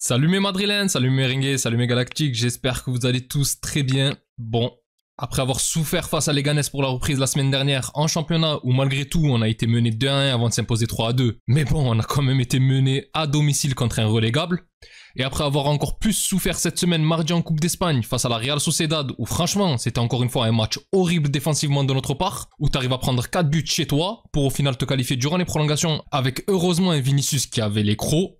Salut mes madrilènes, salut mes merengues, salut mes galactiques, j'espère que vous allez tous très bien. Bon, après avoir souffert face à Leganés pour la reprise la semaine dernière en championnat où malgré tout on a été mené 2-1 avant de s'imposer 3-2, mais bon on a quand même été mené à domicile contre un relégable. Et après avoir encore plus souffert cette semaine mardi en Coupe d'Espagne face à la Real Sociedad où franchement c'était encore une fois un match horrible défensivement de notre part, où t'arrives à prendre 4 buts chez toi pour au final te qualifier durant les prolongations avec heureusement un Vinicius qui avait les crocs.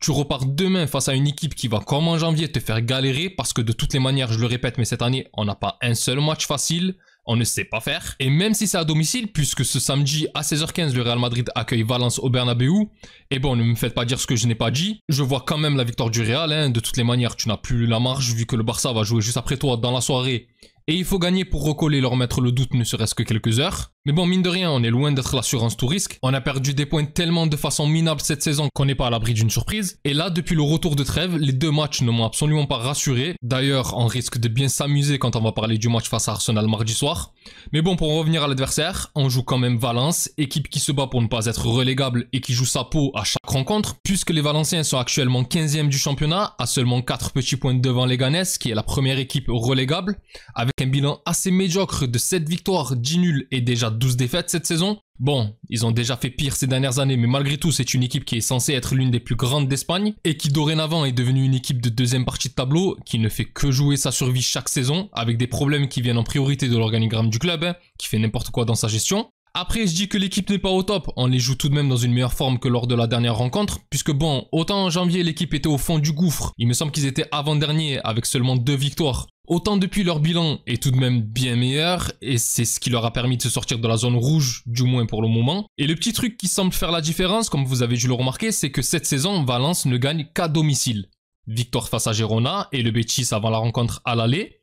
Tu repars demain face à une équipe qui va comme en janvier te faire galérer parce que de toutes les manières, je le répète, mais cette année, on n'a pas un seul match facile, on ne sait pas faire. Et même si c'est à domicile, puisque ce samedi à 16h15, le Real Madrid accueille Valence au Bernabéu, et bon, ne me faites pas dire ce que je n'ai pas dit, je vois quand même la victoire du Real, hein. De toutes les manières, tu n'as plus la marge vu que le Barça va jouer juste après toi dans la soirée. Et il faut gagner pour recoller, leur mettre le doute ne serait-ce que quelques heures. Mais bon, mine de rien, on est loin d'être l'assurance tout risque. On a perdu des points tellement de façon minable cette saison qu'on n'est pas à l'abri d'une surprise. Et là, depuis le retour de trêve, les deux matchs ne m'ont absolument pas rassuré. D'ailleurs, on risque de bien s'amuser quand on va parler du match face à Arsenal mardi soir. Mais bon, pour revenir à l'adversaire, on joue quand même Valence, équipe qui se bat pour ne pas être relégable et qui joue sa peau à chaque rencontre, puisque les Valenciens sont actuellement 15e du championnat, à seulement 4 petits points devant Leganés, qui est la première équipe relégable, avec un bilan assez médiocre de 7 victoires, 10 nuls et déjà 12 défaites cette saison. Bon, ils ont déjà fait pire ces dernières années, mais malgré tout, c'est une équipe qui est censée être l'une des plus grandes d'Espagne et qui dorénavant est devenue une équipe de deuxième partie de tableau qui ne fait que jouer sa survie chaque saison avec des problèmes qui viennent en priorité de l'organigramme du club, hein, qui fait n'importe quoi dans sa gestion. Après, je dis que l'équipe n'est pas au top, on les joue tout de même dans une meilleure forme que lors de la dernière rencontre, puisque bon, autant en janvier l'équipe était au fond du gouffre, il me semble qu'ils étaient avant-dernier avec seulement 2 victoires. Autant depuis leur bilan est tout de même bien meilleur, et c'est ce qui leur a permis de se sortir de la zone rouge, du moins pour le moment. Et le petit truc qui semble faire la différence, comme vous avez dû le remarquer, c'est que cette saison, Valence ne gagne qu'à domicile. Victoire face à Girona et le Betis avant la rencontre à l'aller.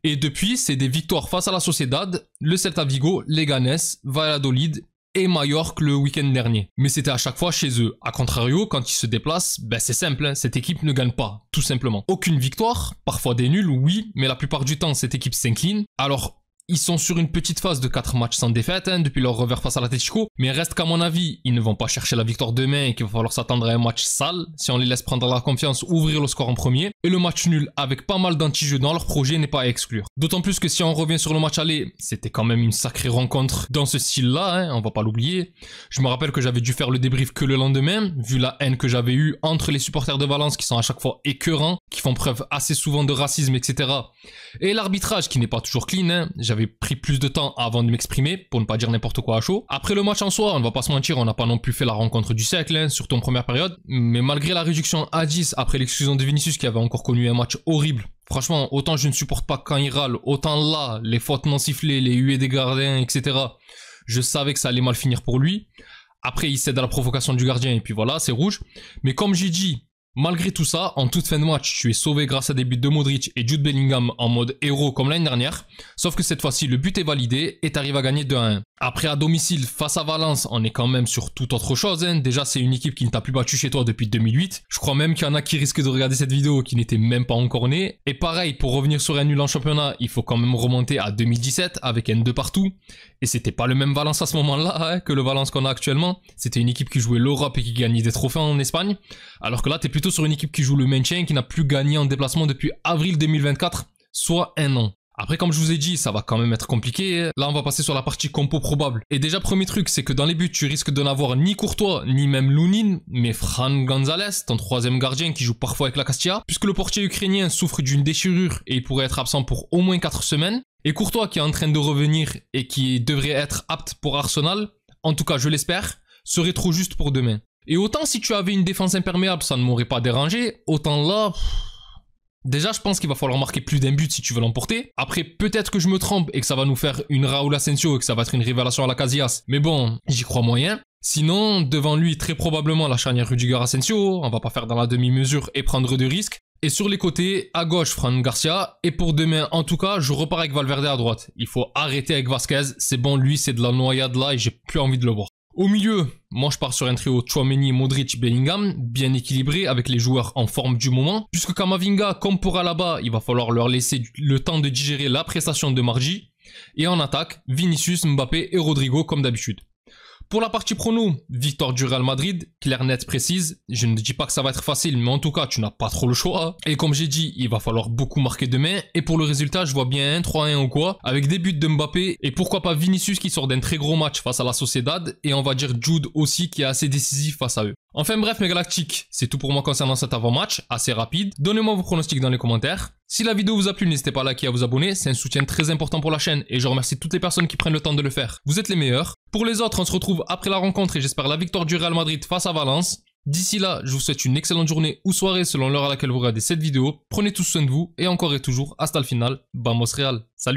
Et depuis, c'est des victoires face à la Sociedad, le Celta Vigo, Leganés, Valladolid et Majorque le week-end dernier. Mais c'était à chaque fois chez eux. A contrario, quand ils se déplacent, ben c'est simple, hein, cette équipe ne gagne pas, tout simplement. Aucune victoire, parfois des nuls, oui, mais la plupart du temps, cette équipe s'incline. Alors, ils sont sur une petite phase de 4 matchs sans défaite, hein, depuis leur revers face à l'Atlético, mais reste qu'à mon avis, ils ne vont pas chercher la victoire demain et qu'il va falloir s'attendre à un match sale si on les laisse prendre la confiance, ouvrir le score en premier. Et le match nul, avec pas mal d'anti-jeux dans leur projet, n'est pas à exclure. D'autant plus que si on revient sur le match aller, c'était quand même une sacrée rencontre dans ce style-là, hein, on va pas l'oublier. Je me rappelle que j'avais dû faire le débrief que le lendemain, vu la haine que j'avais eue entre les supporters de Valence qui sont à chaque fois écœurants, qui font preuve assez souvent de racisme, etc. Et l'arbitrage qui n'est pas toujours clean, hein. J'avais pris plus de temps avant de m'exprimer, pour ne pas dire n'importe quoi à chaud. Après le match en soi, on ne va pas se mentir, on n'a pas non plus fait la rencontre du siècle, hein, surtout en première période. Mais malgré la réduction à 10 après l'exclusion de Vinicius qui avait encore connu un match horrible, franchement, autant je ne supporte pas quand il râle, autant là, les fautes non sifflées, les huées des gardiens, etc. Je savais que ça allait mal finir pour lui. Après, il cède à la provocation du gardien et puis voilà, c'est rouge. Mais comme j'ai dit, malgré tout ça, en toute fin de match, tu es sauvé grâce à des buts de Modric et Jude Bellingham en mode héros comme l'année dernière. Sauf que cette fois-ci, le but est validé et t'arrives à gagner 2-1. Après, à domicile, face à Valence, on est quand même sur toute autre chose, hein. Déjà, c'est une équipe qui ne t'a plus battu chez toi depuis 2008. Je crois même qu'il y en a qui risquent de regarder cette vidéo qui n'étaient même pas encore nés. Et pareil, pour revenir sur un nul en championnat, il faut quand même remonter à 2017 avec un 2 partout. Et c'était pas le même Valence à ce moment-là, hein, que le Valence qu'on a actuellement. C'était une équipe qui jouait l'Europe et qui gagnait des trophées en Espagne. Alors que là, t'es plutôt sur une équipe qui joue le maintien, qui n'a plus gagné en déplacement depuis avril 2024, soit 1 an. Après, comme je vous ai dit, ça va quand même être compliqué. Là, on va passer sur la partie compo probable. Et déjà, premier truc, c'est que dans les buts, tu risques de n'avoir ni Courtois, ni même Lunin, mais Fran González, ton troisième gardien qui joue parfois avec la Castilla, puisque le portier ukrainien souffre d'une déchirure et il pourrait être absent pour au moins 4 semaines. Et Courtois, qui est en train de revenir et qui devrait être apte pour Arsenal, en tout cas, je l'espère, serait trop juste pour demain. Et autant si tu avais une défense imperméable, ça ne m'aurait pas dérangé, autant là... Déjà, je pense qu'il va falloir marquer plus d'un but si tu veux l'emporter. Après, peut-être que je me trompe et que ça va nous faire une Raúl Asensio et que ça va être une révélation à la Casillas. Mais bon, j'y crois moyen. Sinon, devant lui, très probablement la charnière Rudiger-Asensio. On va pas faire dans la demi-mesure et prendre de risques. Et sur les côtés, à gauche, Fran Garcia. Et pour demain, en tout cas, je repars avec Valverde à droite. Il faut arrêter avec Vasquez. C'est bon, lui, c'est de la noyade là et j'ai plus envie de le voir. Au milieu, moi je pars sur un trio Tchouaméni, Modric, Bellingham, bien équilibré avec les joueurs en forme du moment, puisque Camavinga, comme pour Alaba, il va falloir leur laisser le temps de digérer la prestation de mardi. Et en attaque, Vinicius, Mbappé et Rodrigo comme d'habitude. Pour la partie prono, victoire du Real Madrid, clair net précise. Je ne dis pas que ça va être facile, mais en tout cas, tu n'as pas trop le choix. Et comme j'ai dit, il va falloir beaucoup marquer demain. Et pour le résultat, je vois bien un 3-1 ou quoi, avec des buts de Mbappé et pourquoi pas Vinicius qui sort d'un très gros match face à la Sociedad. Et on va dire Jude aussi qui est assez décisif face à eux. Enfin bref mes galactiques, c'est tout pour moi concernant cet avant-match, assez rapide. Donnez-moi vos pronostics dans les commentaires. Si la vidéo vous a plu, n'hésitez pas à liker et à vous abonner, c'est un soutien très important pour la chaîne et je remercie toutes les personnes qui prennent le temps de le faire. Vous êtes les meilleurs. Pour les autres, on se retrouve après la rencontre et j'espère la victoire du Real Madrid face à Valence. D'ici là, je vous souhaite une excellente journée ou soirée selon l'heure à laquelle vous regardez cette vidéo. Prenez tous soin de vous et encore et toujours, hasta le final, vamos Real, salut.